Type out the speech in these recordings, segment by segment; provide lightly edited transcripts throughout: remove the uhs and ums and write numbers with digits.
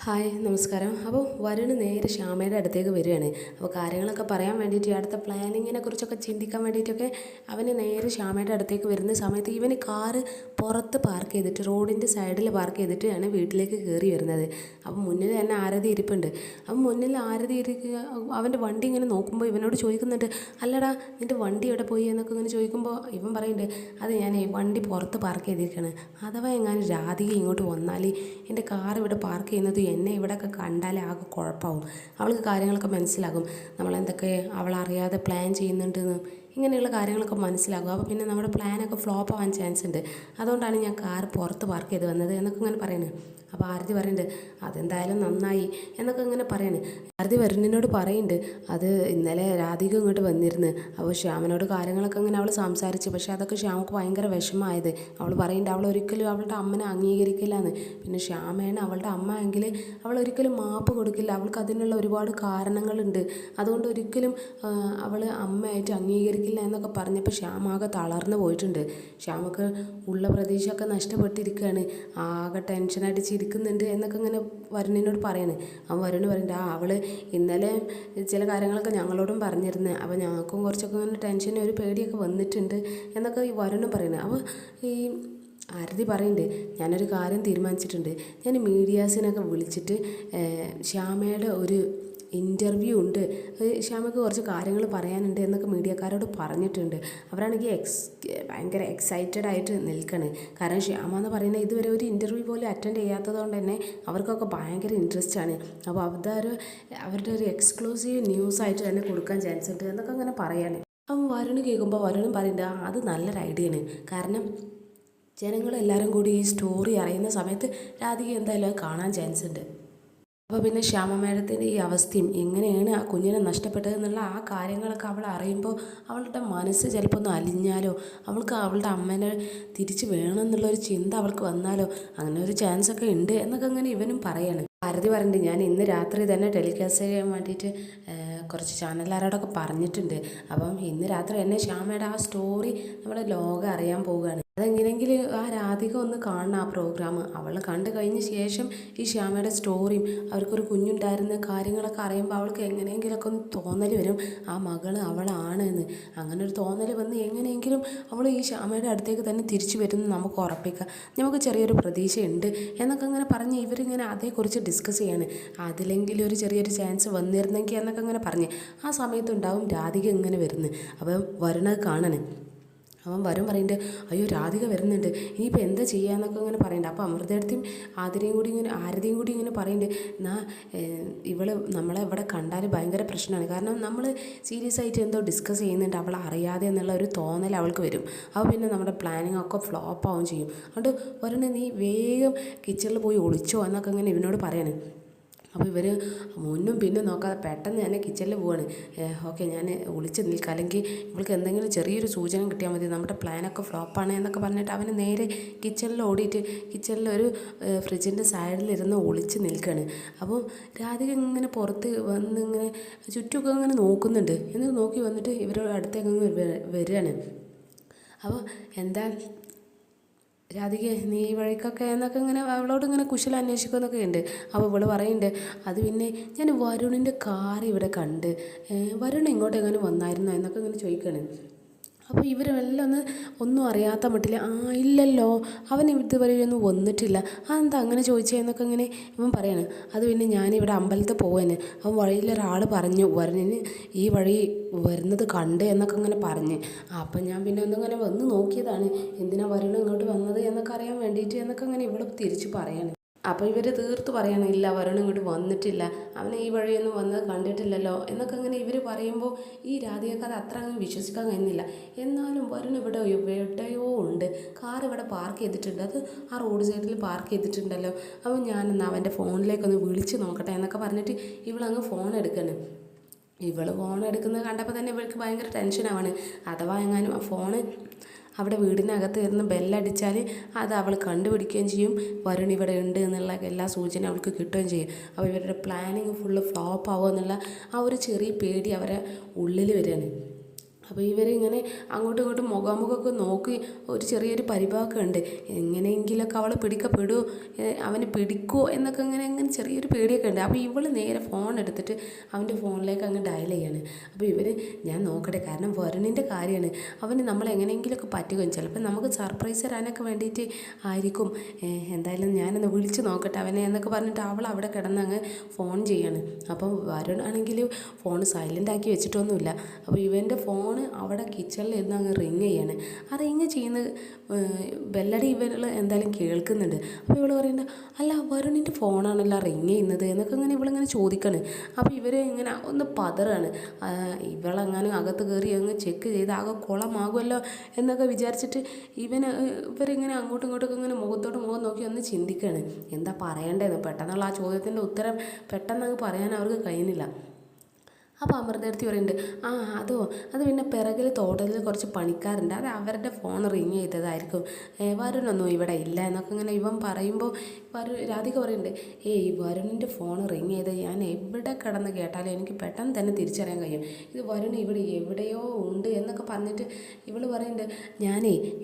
Hi നമസ്കാരം. അപ്പോൾ വരുൺ നേരെ ശ്യാമയുടെ അടുത്തേക്ക് വരികയാണ്. അപ്പോൾ കാര്യങ്ങളൊക്കെ പറയാൻ വേണ്ടിയിട്ട് അടുത്ത പ്ലാനിങ്ങിനെ കുറിച്ചൊക്കെ ചിന്തിക്കാൻ വേണ്ടിയിട്ടൊക്കെ അവന് നേരെ ശ്യാമയുടെ അടുത്തേക്ക് വരുന്ന സമയത്ത് ഇവന് കാറ് പുറത്ത് പാർക്ക് ചെയ്തിട്ട് റോഡിൻ്റെ സൈഡിൽ പാർക്ക് ചെയ്തിട്ടാണ് വീട്ടിലേക്ക് കയറി വരുന്നത്. അപ്പം മുന്നിൽ തന്നെ ആരതി ഇരിപ്പുണ്ട്. അപ്പം മുന്നിൽ ആരതി ഇരിക്കുക, അവൻ്റെ വണ്ടി ഇങ്ങനെ നോക്കുമ്പോൾ ഇവനോട് ചോദിക്കുന്നുണ്ട്, അല്ലടാ നിൻ്റെ വണ്ടി എവിടെ പോയി എന്നൊക്കെ ഇങ്ങനെ ചോദിക്കുമ്പോൾ ഇവൻ പറയുന്നുണ്ട്, അത് ഞാൻ വണ്ടി പുറത്ത് പാർക്ക് ചെയ്തിരിക്കുകയാണ്. അഥവാ എങ്ങാനും രാധിക ഇങ്ങോട്ട് വന്നാൽ എൻ്റെ കാർ ഇവിടെ പാർക്ക് ചെയ്യുന്നത് എന്നെ ഇവിടെയൊക്കെ കണ്ടാൽ ആകെ കുഴപ്പമാവും. അവൾക്ക് കാര്യങ്ങളൊക്കെ മനസ്സിലാകും, നമ്മളെന്തൊക്കെ അവളറിയാതെ പ്ലാൻ ചെയ്യുന്നുണ്ടെന്ന്. ഇങ്ങനെയുള്ള കാര്യങ്ങളൊക്കെ മനസ്സിലാകും. അപ്പോൾ പിന്നെ നമ്മുടെ പ്ലാനൊക്കെ ഫ്ലോപ്പ് ആവാൻ ചാൻസ് ഉണ്ട്. അതുകൊണ്ടാണ് ഞാൻ കാർ പുറത്ത് പാർക്ക് ചെയ്ത് വന്നത് എന്നൊക്കെ ഇങ്ങനെ പറയുന്നത്. അപ്പോൾ ആരതി പറയുന്നുണ്ട്, അതെന്തായാലും നന്നായി എന്നൊക്കെ ഇങ്ങനെ പറയുന്നത്. ആരതി വരുണിനോട് പറയുന്നുണ്ട്, അത് ഇന്നലെ രാധിക ഇങ്ങോട്ട് വന്നിരുന്നു. അപ്പോൾ ശ്യാമനോട് കാര്യങ്ങളൊക്കെ ഇങ്ങനെ അവൾ സംസാരിച്ചു. പക്ഷേ അതൊക്കെ ശ്യാമക്ക് ഭയങ്കര വിഷമമായത്. അവൾ പറയുന്നുണ്ട് അവൾ ഒരിക്കലും അവളുടെ അമ്മനെ അംഗീകരിക്കില്ല എന്ന്. പിന്നെ ശ്യാമയാണ് അവളുടെ അമ്മ എങ്കിൽ അവൾ ഒരിക്കലും മാപ്പ് കൊടുക്കില്ല. അവൾക്ക് അതിനുള്ള ഒരുപാട് കാരണങ്ങളുണ്ട്. അതുകൊണ്ട് ഒരിക്കലും അവൾ അമ്മയായിട്ട് അംഗീകരിക്കില്ല എന്നൊക്കെ പറഞ്ഞപ്പോൾ ശ്യാമ ആകെ തളർന്നു പോയിട്ടുണ്ട്. ശ്യാമക്ക് ഉള്ള പ്രതീക്ഷയൊക്കെ നഷ്ടപ്പെട്ടിരിക്കുകയാണ്. ആകെ ടെൻഷൻ അടിച്ചിരിക്കുന്നുണ്ട് എന്നൊക്കെ ഇങ്ങനെ വരുണിനോട് പറയണേ. വരുണ് പറയുന്നുണ്ട്, അവൾ ഇന്നലെ ചില കാര്യങ്ങളൊക്കെ ഞങ്ങളോടും പറഞ്ഞിരുന്നത്. അപ്പോൾ ഞങ്ങൾക്കും കുറച്ചൊക്കെ ഇങ്ങനെ ടെൻഷനും ഒരു പേടിയൊക്കെ വന്നിട്ടുണ്ട് എന്നൊക്കെ ഈ വരുണും പറയുന്നത്. അപ്പോൾ ഈ ആരതി പറയുന്നുണ്ട്, ഞാനൊരു കാര്യം തീരുമാനിച്ചിട്ടുണ്ട്. ഞാൻ മീഡിയാസിനൊക്കെ വിളിച്ചിട്ട് ശ്യാമയുടെ ഒരു ഇൻ്റർവ്യൂ ഉണ്ട്, ശ്യാമയ്ക്ക് കുറച്ച് കാര്യങ്ങൾ പറയാനുണ്ട് എന്നൊക്കെ മീഡിയക്കാരോട് പറഞ്ഞിട്ടുണ്ട്. അവരാണെങ്കിൽ ഭയങ്കര എക്സൈറ്റഡ് ആയിട്ട് നിൽക്കണ്. കാരണം ശ്യാമ എന്ന് പറയുന്നത് ഇതുവരെ ഒരു ഇൻ്റർവ്യൂ പോലും അറ്റൻഡ് ചെയ്യാത്തത് കൊണ്ട് തന്നെ അവർക്കൊക്കെ ഭയങ്കര ഇൻട്രസ്റ്റ് ആണ്. അപ്പോൾ അവരുടെ ഒരു എക്സ്ക്ലൂസീവ് ന്യൂസായിട്ട് തന്നെ കൊടുക്കാൻ ചാൻസ് ഉണ്ട് എന്നൊക്കെ അങ്ങനെ പറയാണ്. അപ്പം വരുണ് കേൾക്കുമ്പോൾ വരുണും പറയുന്നുണ്ട്, അത് നല്ലൊരു ഐഡിയ ആണ്. കാരണം ജനങ്ങളെല്ലാവരും കൂടി ഈ സ്റ്റോറി അറിയുന്ന സമയത്ത് രാധിക എന്തായാലും കാണാൻ ചാൻസ് ഉണ്ട്. അപ്പോൾ പിന്നെ ശ്യാമ മേഡത്തിൻ്റെ ഈ അവസ്ഥയും എങ്ങനെയാണ് ആ കുഞ്ഞിനെ നഷ്ടപ്പെട്ടതെന്നുള്ള ആ കാര്യങ്ങളൊക്കെ അവൾ അറിയുമ്പോൾ അവളുടെ മനസ്സ് ചിലപ്പോൾ ഒന്ന് അലിഞ്ഞാലോ, അവൾക്ക് അവളുടെ അമ്മേനെ തിരിച്ച് വേണമെന്നുള്ളൊരു ചിന്ത അവൾക്ക് വന്നാലോ, അങ്ങനെ ഒരു ചാൻസൊക്കെ ഉണ്ട് എന്നൊക്കെ അങ്ങനെ ഇവനും പറയാണ്. ഭാരതി പറഞ്ഞിട്ട് ഞാൻ ഇന്ന് രാത്രി തന്നെ ടെലികാസ്റ്റ് ചെയ്യാൻ വേണ്ടിയിട്ട് കുറച്ച് ചാനലുകാരോടൊക്കെ പറഞ്ഞിട്ടുണ്ട്. അപ്പം ഇന്ന് രാത്രി തന്നെ ശ്യാമയുടെ ആ സ്റ്റോറി നമ്മുടെ ലോകം അറിയാൻ പോവുകയാണ്. അതെങ്ങനെയെങ്കിലും ആ രാധിക ഒന്ന് കാണണം ആ പ്രോഗ്രാം. അവൾ കണ്ടു കഴിഞ്ഞ ശേഷം ഈ ശ്യാമയുടെ സ്റ്റോറിയും അവർക്കൊരു കുഞ്ഞുണ്ടായിരുന്ന കാര്യങ്ങളൊക്കെ അറിയുമ്പോൾ അവൾക്ക് എങ്ങനെയെങ്കിലുമൊക്കെ ഒന്ന് തോന്നൽ വരും, ആ മകൾ അവളാണ് എന്ന്. അങ്ങനെ ഒരു തോന്നൽ വന്ന് എങ്ങനെയെങ്കിലും അവൾ ഈ ശ്യാമയുടെ അടുത്തേക്ക് തന്നെ തിരിച്ചു വരുമെന്ന് നമുക്ക് ഉറപ്പിക്കാം. നമുക്ക് ചെറിയൊരു പ്രതീക്ഷയുണ്ട് എന്നൊക്കെ അങ്ങനെ പറഞ്ഞ് ഇവരിങ്ങനെ അതേക്കുറിച്ച് ഡിസ്കസ് ചെയ്യാണ്. അതിലെങ്കിലും ഒരു ചെറിയൊരു ചാൻസ് വന്നിരുന്നെങ്കിൽ എന്നൊക്കെ അങ്ങനെ പറഞ്ഞ് ആ സമയത്തുണ്ടാവും രാധിക ഇങ്ങനെ വരുന്നത്. അപ്പം വരുണത് കാണണേ. അവൻ വരും പറയുന്നുണ്ട്, അയ്യോ രാധിക വരുന്നുണ്ട്, ഇനിയിപ്പോൾ എന്താ ചെയ്യാന്നൊക്കെ ഇങ്ങനെ പറയുന്നുണ്ട്. അപ്പോൾ അമൃതയുടെയും ആരതിയും കൂടി ഇങ്ങനെ പറയുന്നുണ്ട്, നമ്മളെ ഇവിടെ കണ്ടാൽ ഭയങ്കര പ്രശ്നമാണ്. കാരണം നമ്മൾ സീരിയസ് ആയിട്ട് എന്തോ ഡിസ്കസ് ചെയ്യുന്നുണ്ട്, അവൾ അറിയാതെ എന്നുള്ള ഒരു തോന്നൽ അവൾക്ക് വരും. അപ്പോൾ പിന്നെ നമ്മുടെ പ്ലാനിങ് ഒക്കെ ഫ്ലോപ്പ് ആവുകയും ചെയ്യും. അതുകൊണ്ട് ഒരെണ്ണം നീ വേഗം കിച്ചണിൽ പോയി ഒളിച്ചോ എന്നൊക്കെ ഇങ്ങനെ ഇവനോട് പറയാണ്. അപ്പോൾ ഇവർ മുന്നും പിന്നും നോക്കാതെ പെട്ടെന്ന് തന്നെ കിച്ചണിൽ പോവാണ്. ഓക്കെ ഞാൻ ഒളിച്ച് നിൽക്കുക, അല്ലെങ്കിൽ ഇവൾക്ക് എന്തെങ്കിലും ചെറിയൊരു സൂചന കിട്ടിയാൽ മതി, നമ്മുടെ പ്ലാനൊക്കെ ഫ്ലോപ്പാണ് എന്നൊക്കെ പറഞ്ഞിട്ട് അവന് നേരെ കിച്ചണിൽ ഓടിയിട്ട് കിച്ചണിൽ ഒരു ഫ്രിഡ്ജിൻ്റെ സൈഡിലിരുന്ന് ഒളിച്ച് നിൽക്കുകയാണ്. അപ്പോൾ രാധിക ഇങ്ങനെ പുറത്ത് വന്ന് ഇങ്ങനെ ചുറ്റുമൊക്കെ ഇങ്ങനെ നോക്കുന്നുണ്ട്. എന്നിട്ട് നോക്കി വന്നിട്ട് ഇവരുടെ അടുത്തേക്ക് വരികയാണ്. അപ്പോൾ എന്താ രാധിക നീ ഈ വഴിക്കൊക്കെ എന്നൊക്കെ ഇങ്ങനെ അവളോട് ഇങ്ങനെ കുശലം അന്വേഷിക്കുന്നൊക്കെ ഉണ്ട്. അപ്പോൾ ഇവൾ പറയുന്നുണ്ട്, അത് പിന്നെ ഞാൻ വരുണിൻ്റെ കാർ ഇവിടെ കണ്ട്, വരുൺ ഇങ്ങോട്ട് എങ്ങനെ വന്നായിരുന്നോ എന്നൊക്കെ ഇങ്ങനെ ചോദിക്കുകയാണ്. അപ്പോൾ ഇവരെല്ലാം ഒന്നും അറിയാത്ത മട്ടില്ല, ഇല്ലല്ലോ അവൻ ഇതുവരെയൊന്നും വന്നിട്ടില്ല, എന്താ അങ്ങനെ ചോദിച്ചതെന്നൊക്കെ ഇങ്ങനെ ഇവൻ പറയാണ്. അത് പിന്നെ ഞാനിവിടെ അമ്പലത്തിൽ പോവാന്, അവൻ വഴിയിലൊരാൾ പറഞ്ഞു വരുണിന് ഈ വഴി വരുന്നത് കണ്ട് എന്നൊക്കെ ഇങ്ങനെ പറഞ്ഞ്. അപ്പം ഞാൻ പിന്നെ ഒന്നിങ്ങനെ വന്ന് നോക്കിയതാണ്, എന്തിനാ വരുൺ ഇങ്ങോട്ട് വന്നത് എന്നൊക്കെ അറിയാൻ വേണ്ടിയിട്ട് എന്നൊക്കെ ഇങ്ങനെ ഇവൾ തിരിച്ച് പറയാണ്. അപ്പോൾ ഇവർ തീർത്ത് പറയണം, ഇല്ല വരുൺ ഇങ്ങോട്ട് വന്നിട്ടില്ല, അവൻ ഈ വഴിയൊന്നും വന്നത് കണ്ടിട്ടില്ലല്ലോ എന്നൊക്കെ അങ്ങനെ ഇവർ പറയുമ്പോൾ ഈ രാധികക്ക് അത് അത്ര അങ്ങ് വിശ്വസിക്കാൻ കഴിയുന്നില്ല. എന്നാലും വരുൺ ഇവിടെ എവിടെയോ ഉണ്ട്, കാർ ഇവിടെ പാർക്ക് ചെയ്തിട്ടുണ്ട്, അത് ആ റോഡ് സൈഡിൽ പാർക്ക് ചെയ്തിട്ടുണ്ടല്ലോ, അപ്പോൾ ഞാനെന്നാൽ അവൻ്റെ ഫോണിലേക്കൊന്ന് വിളിച്ച് നോക്കട്ടെ എന്നൊക്കെ പറഞ്ഞിട്ട് ഇവളങ്ങ് ഫോൺ എടുക്കണം. ഇവൾ ഫോൺ എടുക്കുന്നത് കണ്ടപ്പോൾ തന്നെ ഇവൾക്ക് ഭയങ്കര ടെൻഷനാവാണ്. അഥവാ എങ്ങാനും ആ ഫോണ് അവിടെ വീടിനകത്ത് ഇരുന്ന് ബെല്ലടിച്ചാൽ അത് അവൾ കണ്ടുപിടിക്കുകയും ചെയ്യും, വരുൺ ഇവിടെ ഉണ്ട് എന്നുള്ള എല്ലാ സൂചന അവൾക്ക് കിട്ടുകയും ചെയ്യും. അപ്പോൾ ഇവരുടെ പ്ലാനിങ് ഫുള്ള് ഫ്ലോപ്പ് ആവുക എന്നുള്ള ആ ഒരു ചെറിയ പേടി അവരെ ഉള്ളിൽ വരികയാണ്. അപ്പോൾ ഇവരിങ്ങനെ അങ്ങോട്ടും ഇങ്ങോട്ടും മുഖാമുഖമൊക്കെ നോക്കി ഒരു ചെറിയൊരു പരിഭവമൊക്കെ ഉണ്ട്. എങ്ങനെയെങ്കിലൊക്കെ അവൾ പിടിക്കപ്പെടുമോ, അവന് പിടിക്കുമോ എന്നൊക്കെ അങ്ങനെ ചെറിയൊരു പേടിയൊക്കെ ഉണ്ട്. അപ്പോൾ ഇവൾ നേരെ ഫോൺ എടുത്തിട്ട് അവൻ്റെ ഫോണിലേക്ക് അങ്ങ് ഡയൽ ചെയ്യാണ്. അപ്പോൾ ഞാൻ നോക്കട്ടെ, കാരണം വരുണിൻ്റെ കാര്യമാണ്, അവന് നമ്മളെങ്ങനെയെങ്കിലുമൊക്കെ പറ്റുകയും ചിലപ്പോൾ നമുക്ക് സർപ്രൈസ് തരാനൊക്കെ വേണ്ടിയിട്ട് ആയിരിക്കും. എന്തായാലും ഞാനൊന്ന് വിളിച്ച് നോക്കട്ടെ അവനെ എന്നൊക്കെ പറഞ്ഞിട്ട് അവൾ അവിടെ കിടന്നങ്ങ് ഫോൺ ചെയ്യാണ്. അപ്പം വരുണാണെങ്കിൽ ഫോൺ സൈലൻ്റ് ആക്കി വെച്ചിട്ടൊന്നുമില്ല. അപ്പോൾ ഇവൻ്റെ ഫോൺ അവിടെ കിച്ചണിൽ ഇരുന്ന് അങ്ങ് റിങ് ചെയ്യാണ്. ആ റിങ് ചെയ്യുന്ന ബെല്ലടി ഇവൾ എന്തായാലും കേൾക്കുന്നുണ്ട്. അപ്പോൾ ഇവൾ പറയുന്നുണ്ട്, അല്ല വരുണിൻ്റെ ഫോണാണല്ലോ റിങ് ചെയ്യുന്നത് എന്നൊക്കെ ഇങ്ങനെ ഇവളിങ്ങനെ ചോദിക്കാണ്. അപ്പോൾ ഇവർ ഇങ്ങനെ ഒന്ന് പതറാണ്. ഇവളങ്ങനെ അകത്ത് കയറി അങ്ങ് ചെക്ക് ചെയ്ത് ആകെ കുളമാകുമല്ലോ എന്നൊക്കെ വിചാരിച്ചിട്ട് ഇവരിങ്ങനെ അങ്ങോട്ടും ഇങ്ങോട്ടൊക്കെ ഇങ്ങനെ മുഖത്തോട്ട് മുഖം നോക്കി ഒന്ന് ചിന്തിക്കുകയാണ്, എന്താ പറയേണ്ടതെന്ന്. പെട്ടെന്നുള്ള ആ ചോദ്യത്തിൻ്റെ ഉത്തരം പെട്ടെന്ന് അങ്ങ് പറയാൻ അവർക്ക് കഴിയുന്നില്ല. അപ്പോൾ അമൃതേടത്തി പറയുന്നുണ്ട്, അത് പിന്നെ പിറകിൽ തോട്ടത്തിൽ കുറച്ച് പണിക്കാരുണ്ട്, അത് അവരുടെ ഫോൺ റിങ് ചെയ്തതായിരിക്കും, വരുണൊന്നും ഇവിടെ ഇല്ല എന്നൊക്കെ ഇങ്ങനെ ഇവൻ പറയുമ്പോൾ രാധിക പറയുന്നുണ്ട്, വരുണിൻ്റെ ഫോൺ റിങ് ചെയ്ത് ഞാൻ എവിടെ കിടന്ന് കേട്ടാലും എനിക്ക് പെട്ടെന്ന് തന്നെ തിരിച്ചറിയാൻ കഴിയും, ഇത് വരുൺ ഇവിടെ എവിടെയോ ഉണ്ട് എന്നൊക്കെ പറഞ്ഞിട്ട് ഇവൾ പറയുന്നുണ്ട്,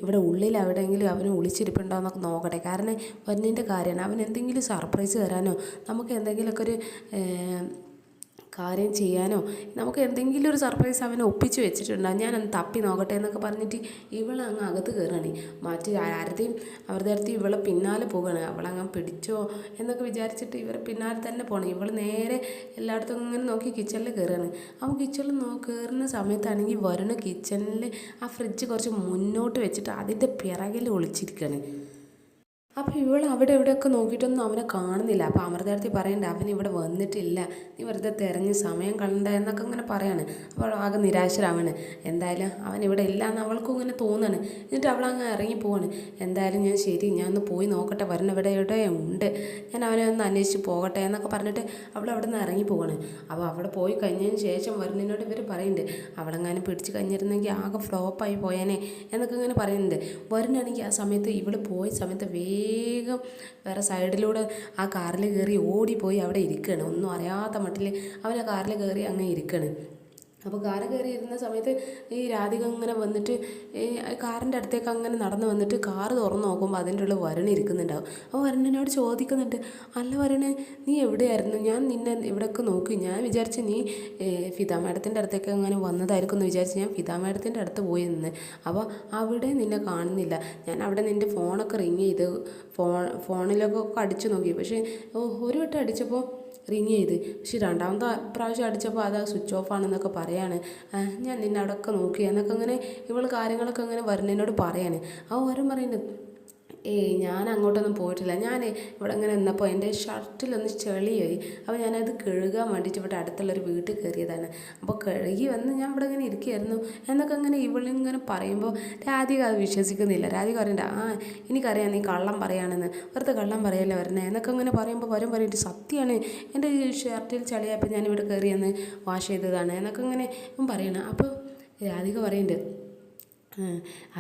ഇവിടെ ഉള്ളിൽ എവിടെയെങ്കിലും അവന് ഒളിച്ചിരിപ്പുണ്ടോ എന്നൊക്കെ നോക്കട്ടെ, കാരണം വരുണിൻ്റെ കാര്യമാണ്, അവൻ എന്തെങ്കിലും സർപ്രൈസ് തരാനോ നമുക്ക് എന്തെങ്കിലുമൊക്കെ ഒരു കാര്യം ചെയ്യാനോ നമുക്ക് എന്തെങ്കിലും ഒരു സർപ്രൈസ് അവനെ ഒപ്പിച്ച് വെച്ചിട്ടുണ്ടാകും, ഞാനൊന്ന് തപ്പി നോക്കട്ടെ എന്നൊക്കെ പറഞ്ഞിട്ട് ഇവൾ അങ്ങ് അകത്ത് കയറാണ്. ആരത്തെയും അവരുടെ ഇവളെ പിന്നാലെ പോവുകയാണ്. അവളങ്ങ് പിടിച്ചോ എന്നൊക്കെ വിചാരിച്ചിട്ട് ഇവരെ പിന്നാലെ തന്നെ പോകണം. ഇവൾ നേരെ എല്ലായിടത്തും ഇങ്ങനെ നോക്കി കിച്ചണിൽ കയറുകയാണ്. അപ്പോൾ കിച്ചണിൽ കയറുന്ന സമയത്താണെങ്കിൽ വരുണ കിച്ചണിൽ ആ ഫ്രിഡ്ജ് കുറച്ച് മുന്നോട്ട് വെച്ചിട്ട് അതിൻ്റെ പിറകിൽ ഒളിച്ചിരിക്കുകയാണ്. അപ്പോൾ ഇവൾ അവിടെ ഇവിടെയൊക്കെ നോക്കിയിട്ടൊന്നും അവനെ കാണുന്നില്ല. അപ്പോൾ അമൃതേടത്തി പറയണ്ട, അവൻ ഇവിടെ വന്നിട്ടില്ല, നീ വെറുതെ തിരഞ്ഞ് സമയം കളണ്ട എന്നൊക്കെ ഇങ്ങനെ പറയാണ്. അപ്പോൾ ആകെ നിരാശരാവാണ്. എന്തായാലും അവൻ ഇവിടെ ഇല്ല എന്ന് അവൾക്കും ഇങ്ങനെ തോന്നുകയാണ്. എന്നിട്ട് അവൾ അങ്ങ് ഇറങ്ങി പോവാണ്. എന്തായാലും ഞാൻ ഒന്ന് പോയി നോക്കട്ടെ, വരുന്ന ഇവിടെ ഉണ്ട്, ഞാൻ അവനെ ഒന്ന് അന്വേഷിച്ച് പോകട്ടെ എന്നൊക്കെ പറഞ്ഞിട്ട് അവൾ അവിടെ നിന്ന് ഇറങ്ങി പോവാണ്. അപ്പോൾ അവിടെ പോയി കഴിഞ്ഞതിന് ശേഷം വരുന്നതിനോട് ഇവർ പറയുന്നുണ്ട്, അവളെങ്ങാനും പിടിച്ച് കഴിഞ്ഞിരുന്നെങ്കിൽ ആകെ ഫ്ലോപ്പായി പോയേനെ എന്നൊക്കെ ഇങ്ങനെ പറയുന്നുണ്ട്. വരുന്നാണെങ്കിൽ ആ സമയത്ത് ഇവൾ പോയ സമയത്ത് വേഗം വേറെ സൈഡിലൂടെ ആ കാറിൽ കയറി ഓടിപ്പോയി അവിടെ ഇരിക്കുകയാണ്. ഒന്നും അറിയാത്ത മട്ടിൽ അവൻ ആ കാറിൽ കയറി അങ്ങ് ഇരിക്കുകയാണ്. അപ്പോൾ കാറ് കയറി ഇരുന്ന സമയത്ത് ഈ രാധിക ഇങ്ങനെ വന്നിട്ട് കാറിൻ്റെ അടുത്തേക്ക് അങ്ങനെ നടന്ന് വന്നിട്ട് കാറ് തുറന്ന് നോക്കുമ്പോൾ അതിൻ്റെ ഉള്ളിൽ വരുൺ ഇരിക്കുന്നുണ്ടാവും. അപ്പോൾ വരുണിനോട് ചോദിക്കുന്നുണ്ട്, അല്ല വരുണ്, നീ എവിടെയായിരുന്നു? ഞാൻ നിന്നെ ഇവിടെയൊക്കെ നോക്കി, ഞാൻ വിചാരിച്ച് നീ ഫിദ മാഡത്തിൻ്റെ അടുത്തേക്ക് അങ്ങനെ വന്നതായിരിക്കും എന്ന് വിചാരിച്ച് ഞാൻ ഫിദ മാഡത്തിൻ്റെ അടുത്ത് പോയി നിന്ന്. അപ്പോൾ അവിടെ നിന്നെ കാണുന്നില്ല. ഞാൻ അവിടെ നിൻ്റെ ഫോണൊക്കെ റിങ് ചെയ്ത് ഫോണിലൊക്കെ അടിച്ചു നോക്കി, പക്ഷേ ഒരു വട്ടം അടിച്ചപ്പോൾ റിങ് ചെയ്ത്, പക്ഷെ രണ്ടാമത്തെ പ്രാവശ്യം അടിച്ചപ്പോൾ അത് സ്വിച്ച് ഓഫ് ആണെന്നൊക്കെ പറയാണ്. ഞാൻ നിന്നെ അവിടെയൊക്കെ നോക്കി എന്നൊക്കെ അങ്ങനെ ഇവൾ കാര്യങ്ങളൊക്കെ അങ്ങനെ വരുന്നതിനോട് പറയാണ്. ആ ഓരോ പറയുന്നത്, ഞാൻ അങ്ങോട്ടൊന്നും പോയിട്ടില്ല, ഞാൻ ഇവിടെ ഇങ്ങനെ നിന്നപ്പോൾ എൻ്റെ ഷർട്ടിലൊന്ന് ചെളിയായി, അപ്പോൾ ഞാനത് കഴുകാൻ വേണ്ടിയിട്ട് ഇവിടെ അടുത്തുള്ളൊരു വീട്ടിൽ കയറിയതാണ്. അപ്പോൾ കഴുകി വന്ന് ഞാൻ ഇവിടെ ഇങ്ങനെ ഇരിക്കുകയായിരുന്നു എന്നൊക്കെ അങ്ങനെ ഇവളിങ്ങനെ പറയുമ്പോൾ രാധിക അത് വിശ്വസിക്കുന്നില്ല. രാധിക പറയണ്ട, എനിക്കറിയാം നീ കള്ളം പറയാണെന്ന്, വെറുതെ കള്ളം പറയല്ലേ വരണേ എന്നൊക്കെ അങ്ങനെ പറയുമ്പോൾ പറഞ്ഞിട്ട് സത്യമാണ്, എൻ്റെ ഷർട്ടിൽ ചളിയായപ്പോൾ ഞാനിവിടെ കയറിയെന്ന് വാഷ് ചെയ്തതാണ് എന്നൊക്കെ ഇങ്ങനെ പറയണം. അപ്പോൾ രാധിക പറയുന്നുണ്ട്,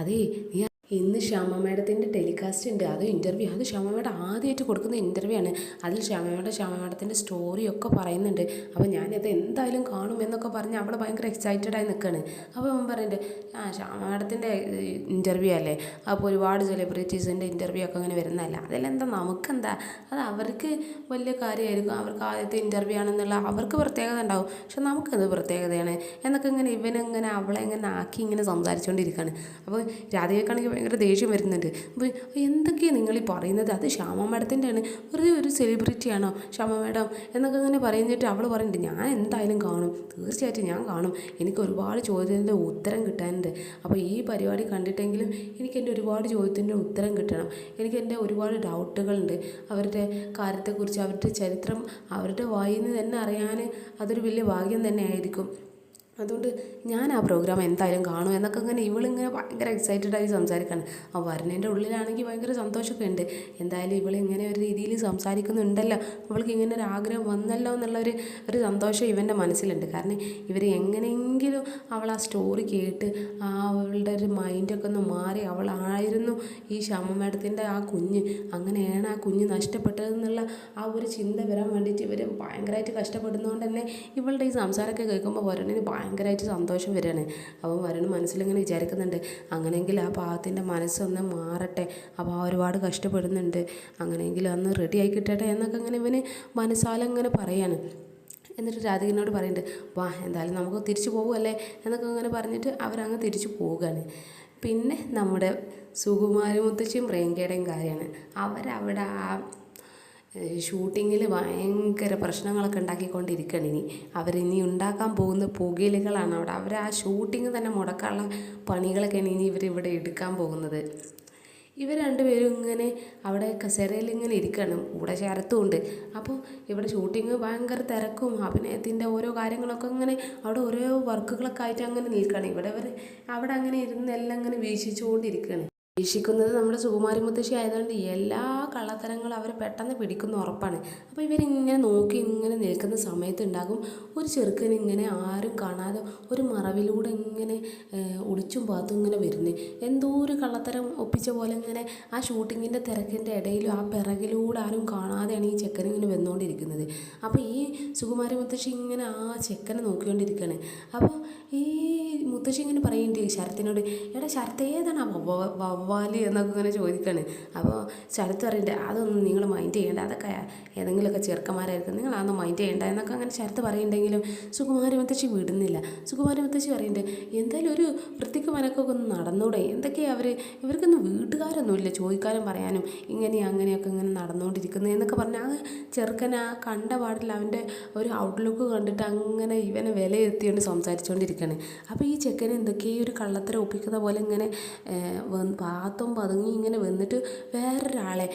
അതേ നീ ഇന്ന് ശ്യാമ മേഡത്തിൻ്റെ ടെലികാസ്റ്റ് ഉണ്ട്, അത് ഇൻ്റർവ്യൂ, അത് ശ്യാമ മേഡം ആദ്യമായിട്ട് കൊടുക്കുന്ന ഇൻ്റർവ്യൂ ആണ്, അതിൽ ശ്യാമ മേഡത്തിൻ്റെ സ്റ്റോറിയൊക്കെ പറയുന്നുണ്ട്, അപ്പോൾ ഞാനത് എന്തായാലും കാണും എന്നൊക്കെ പറഞ്ഞ് അവൾ ഭയങ്കര എക്സൈറ്റഡായി നിൽക്കുകയാണ്. അപ്പോൾ അവൻ പറയുന്നുണ്ട്, ശ്യാമ മേഡത്തിൻ്റെ ഇൻ്റർവ്യൂ അല്ലേ, അപ്പോൾ ഒരുപാട് സെലിബ്രിറ്റീസിൻ്റെ ഇൻ്റർവ്യൂ ഒക്കെ അങ്ങനെ വരുന്നതല്ല, അതിലെന്താ നമുക്കെന്താ, അത് അവർക്ക് വലിയ കാര്യമായിരിക്കും, അവർക്ക് ആദ്യത്തെ ഇൻ്റർവ്യൂ ആണെന്നുള്ള അവർക്ക് പ്രത്യേകത ഉണ്ടാവും, പക്ഷെ നമുക്കത് പ്രത്യേകതയാണ് എന്നൊക്കെ ഇങ്ങനെ ഇവനിങ്ങനെ അവളെ ഇങ്ങനെ ആക്കി ഇങ്ങനെ സംസാരിച്ചുകൊണ്ടിരിക്കുകയാണ്. അപ്പോൾ രാധികക്കാണെങ്കിൽ ഭയങ്കര ദേഷ്യം വരുന്നുണ്ട്. അപ്പോൾ എന്തൊക്കെയാണ് നിങ്ങളീ പറയുന്നത്, അത് ശ്യാമ മേഡത്തിൻ്റെ ആണ്, വെറുതെ ഒരു സെലിബ്രിറ്റിയാണോ ശ്യാമ മേഡം എന്നൊക്കെ ഇങ്ങനെ പറയുന്നിട്ട് അവൾ പറയുന്നുണ്ട്, ഞാൻ എന്തായാലും കാണും, തീർച്ചയായിട്ടും ഞാൻ കാണും, എനിക്ക് ഒരുപാട് ചോദ്യത്തിൻ്റെ ഉത്തരം കിട്ടാനുണ്ട്, അപ്പോൾ ഈ പരിപാടി കണ്ടിട്ടെങ്കിലും എനിക്ക് എൻ്റെ ഒരുപാട് ചോദ്യത്തിൻ്റെ ഉത്തരം കിട്ടണം, എനിക്ക് എൻ്റെ ഒരുപാട് ഡൗട്ടുകളുണ്ട് അവരുടെ കാര്യത്തെക്കുറിച്ച്, അവരുടെ ചരിത്രം അവരുടെ വായിൽ നിന്ന് തന്നെ അറിയാൻ അതൊരു വലിയ ഭാഗ്യം തന്നെ ആയിരിക്കും, അതുകൊണ്ട് ഞാൻ ആ പ്രോഗ്രാം എന്തായാലും കാണും എന്നൊക്കെ ഇങ്ങനെ ഇവളിങ്ങനെ ഭയങ്കര എക്സൈറ്റഡായി സംസാരിക്കുകയാണ്. ആ വരുന്നതിൻ്റെ ഉള്ളിലാണെങ്കിൽ ഭയങ്കര സന്തോഷമൊക്കെ ഉണ്ട്, എന്തായാലും ഇവളിങ്ങനെ ഒരു രീതിയിൽ സംസാരിക്കുന്നുണ്ടല്ലോ, അവൾക്ക് ഇങ്ങനെ ഒരു ആഗ്രഹം വന്നല്ലോ ഒരു സന്തോഷം ഇവൻ്റെ മനസ്സിലുണ്ട്. കാരണം ഇവർ എങ്ങനെയെങ്കിലും അവൾ ആ സ്റ്റോറി കേട്ട് അവളുടെ ഒരു മൈൻഡൊക്കെ ഒന്ന് മാറി അവളായിരുന്നു ഈ ശ്യാമ മേഡത്തിൻ്റെ ആ കുഞ്ഞ്, അങ്ങനെയാണ് ആ കുഞ്ഞ് നഷ്ടപ്പെട്ടതെന്നുള്ള ആ ഒരു ചിന്ത വരാൻ വേണ്ടിയിട്ട് ഇവർ ഭയങ്കരമായിട്ട് കഷ്ടപ്പെടുന്നതുകൊണ്ട് തന്നെ ഇവളുടെ ഈ സംസാരമൊക്കെ കേൾക്കുമ്പോൾ വരുന്നതിന് ഭയങ്കരമായിട്ട് സന്തോഷം വരികയാണ്. അപ്പോൾ വരുൺ മനസ്സിലിങ്ങനെ വിചാരിക്കുന്നുണ്ട്, അങ്ങനെയെങ്കിൽ ആ പാവത്തിൻ്റെ മനസ്സൊന്ന് മാറട്ടെ, അപ്പോൾ ഒരുപാട് കഷ്ടപ്പെടുന്നുണ്ട്, അങ്ങനെയെങ്കിൽ അന്ന് റെഡി ആയി കിട്ടട്ടെ എന്നൊക്കെ ഇങ്ങനെ ഇവന് മനസ്സാലങ്ങനെ പറയാണ്. എന്നിട്ട് രാധികനോട് പറയുന്നുണ്ട്, വാ എന്തായാലും നമുക്ക് തിരിച്ചു പോകുമല്ലേ എന്നൊക്കെ അങ്ങനെ പറഞ്ഞിട്ട് അവരങ്ങ് തിരിച്ചു പോവുകയാണ്. പിന്നെ നമ്മുടെ സുകുമാരി മുത്തശ്ശിയും പ്രിയങ്കയുടെയും കാര്യമാണ്. അവരവിടെ ആ ഷൂട്ടിങ്ങിൽ ഭയങ്കര പ്രശ്നങ്ങളൊക്കെ ഉണ്ടാക്കിക്കൊണ്ടിരിക്കുകയാണ്. അവരിനി ഉണ്ടാക്കാൻ പോകുന്ന പുകയിലുകളാണ് അവിടെ. അവർ ആ ഷൂട്ടിങ് തന്നെ മുടക്കാനുള്ള പണികളൊക്കെയാണ് ഇനി ഇവരിവിടെ എടുക്കാൻ പോകുന്നത്. ഇവർ രണ്ടുപേരും ഇങ്ങനെ അവിടെ കസേരയിൽ ഇങ്ങനെ ഇരിക്കണം, കൂടെ ശരത്തും ഉണ്ട്. അപ്പോൾ ഇവിടെ ഷൂട്ടിങ് ഭയങ്കര തിരക്കും അഭിനയത്തിൻ്റെ ഓരോ കാര്യങ്ങളൊക്കെ ഇങ്ങനെ അവിടെ ഓരോ വർക്കുകളൊക്കെ ആയിട്ട് അങ്ങനെ നിൽക്കുകയാണ്. അവിടെ അങ്ങനെ ഇരുന്ന് എല്ലാം ഇങ്ങനെ വീക്ഷിച്ചുകൊണ്ടിരിക്കുകയാണ്. വീക്ഷിക്കുന്നത് നമ്മുടെ സുകുമാരി മുത്തശ്ശി ആയതുകൊണ്ട് എല്ലാ കള്ളത്തരങ്ങളും അവർ പെട്ടെന്ന് പിടിക്കുന്ന ഉറപ്പാണ്. അപ്പോൾ ഇവരിങ്ങനെ നോക്കി ഇങ്ങനെ നിൽക്കുന്ന സമയത്ത് ഉണ്ടാകും ഒരു ചെറുക്കൻ ഇങ്ങനെ ആരും കാണാതെ ഒരു മറവിലൂടെ ഇങ്ങനെ ഒളിച്ചും പാത്തും ഇങ്ങനെ വരുന്നത്. എന്തോ ഒരു കള്ളത്തരം ഒപ്പിച്ച പോലെ ഇങ്ങനെ ആ ഷൂട്ടിങ്ങിൻ്റെ തിരക്കിൻ്റെ ഇടയിലും ആ പിറകിലൂടെ ആരും കാണാതെയാണ് ഈ ചെക്കൻ ഇങ്ങനെ വന്നുകൊണ്ടിരിക്കുന്നത്. അപ്പോൾ ഈ സുകുമാരി മുത്തശ്ശി ഇങ്ങനെ ആ ചെക്കനെ നോക്കിക്കൊണ്ടിരിക്കുകയാണ്. അപ്പോൾ ഈ മുത്തശ്ശി ഇങ്ങനെ പറയുന്നുണ്ട് ശരത്തിനോട്, എടാ ശരത്ത് ഏതാണ് ആ വവ്വാലി എന്നൊക്കെ ഇങ്ങനെ ചോദിക്കുകയാണ്. അപ്പോൾ ശരത്ത് പറയുന്നുണ്ട്, അതൊന്നും നിങ്ങൾ മൈൻഡ് ചെയ്യേണ്ട, അതൊക്കെ ഏതെങ്കിലുമൊക്കെ ചെറുക്കന്മാരായിരിക്കും, നിങ്ങൾ അതൊന്നും മൈൻഡ് ചെയ്യേണ്ട എന്നൊക്കെ അങ്ങനെ ശരത്ത് പറയുന്നുണ്ടെങ്കിലും സുകുമാരി മുത്തശ്ശി വിടുന്നില്ല. സുകുമാരി മുത്തശ്ശി പറയുന്നുണ്ട്, എന്തായാലും ഒരു വൃത്തിക്ക് മനക്കൊക്കെ ഒന്ന് നടന്നൂടെ, എന്തൊക്കെയാണ് ഇവർക്കൊന്നും വീട്ടുകാരൊന്നുമില്ല ചോദിക്കാനും പറയാനും, അങ്ങനെയൊക്കെ ഇങ്ങനെ നടന്നുകൊണ്ടിരിക്കുന്നത് എന്നൊക്കെ പറഞ്ഞാൽ ആ ചെറുക്കൻ ആ കണ്ട പാടില്ല അവൻ്റെ ഒരു ഔട്ട്ലുക്ക് കണ്ടിട്ട് അങ്ങനെ ഇവനെ വിലയിരുത്തിക്കൊണ്ട് സംസാരിച്ചുകൊണ്ടിരിക്കുകയാണ്. അപ്പോൾ ഈ ചെക്കന് എന്തൊക്കെയോ ഒരു കള്ളത്തരം ഒപ്പിക്കുന്ന പോലെ ഇങ്ങനെ പാത്തും പതുങ്ങി ഇങ്ങനെ വന്നിട്ട് വേറൊരാളെ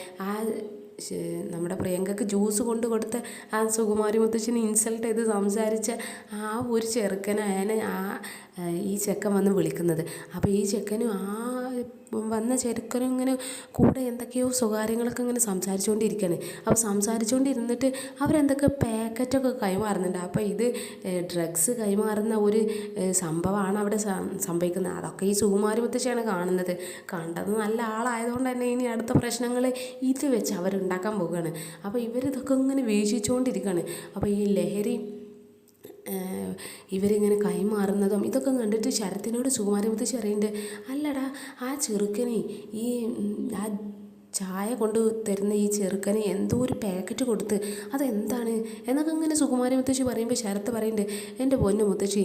നമ്മുടെ പ്രിയങ്കയ്ക്ക് ജ്യൂസ് കൊണ്ട് കൊടുത്ത ആ സുകുമാരി മുത്തശ്ശിനെ ഇൻസൾട്ട് ചെയ്ത് സംസാരിച്ച ആ ഒരു ചെറുക്കനായാണ് ഈ ചെക്കൻ വന്ന് വിളിക്കുന്നത്. അപ്പോൾ ഈ ചെക്കനും ആ വന്ന ചെറുക്കനും ഇങ്ങനെ കൂടെ എന്തൊക്കെയോ സ്വകാര്യങ്ങളൊക്കെ ഇങ്ങനെ സംസാരിച്ചുകൊണ്ടിരിക്കുകയാണ്. അപ്പോൾ സംസാരിച്ചുകൊണ്ടിരുന്നിട്ട് അവരെന്തൊക്കെ പാക്കറ്റൊക്കെ കൈമാറുന്നുണ്ട്. അപ്പോൾ ഇത് ഡ്രഗ്സ് കൈമാറുന്ന ഒരു സംഭവമാണ് അവിടെ സംഭവിക്കുന്നത്. അതൊക്കെ ഈ സുകുമാരി മുത്തശ്ശിയാണ് കാണുന്നത്. കണ്ടത് നല്ല ആളായതുകൊണ്ട് തന്നെ ഇനി അടുത്ത പ്രശ്നങ്ങൾ ഇത് വെച്ച് അവരുണ്ടാക്കാൻ പോവുകയാണ്. അപ്പോൾ ഇവരിതൊക്കെ ഇങ്ങനെ വീക്ഷിച്ചുകൊണ്ടിരിക്കുകയാണ്. അപ്പോൾ ഈ ലഹരി ഇവരിങ്ങനെ കൈമാറുന്നതും ഇതൊക്കെ കണ്ടിട്ട് ശരത്തിനോട് സുകുമാരി മുത്തശ്ശി പറയുന്നുണ്ട്, അല്ലടാ ആ ചെറുക്കനെ ഈ ആ ചായ കൊണ്ട് തരുന്ന ഈ ചെറുക്കന് എന്തോ ഒരു പാക്കറ്റ് കൊടുത്ത് അതെന്താണ് എന്നൊക്കെ ഇങ്ങനെ സുകുമാരി മുത്തശ്ശി പറയുമ്പോൾ ശരത്ത് പറയുന്നുണ്ട്, എൻ്റെ പൊന്നു മുത്തശ്ശി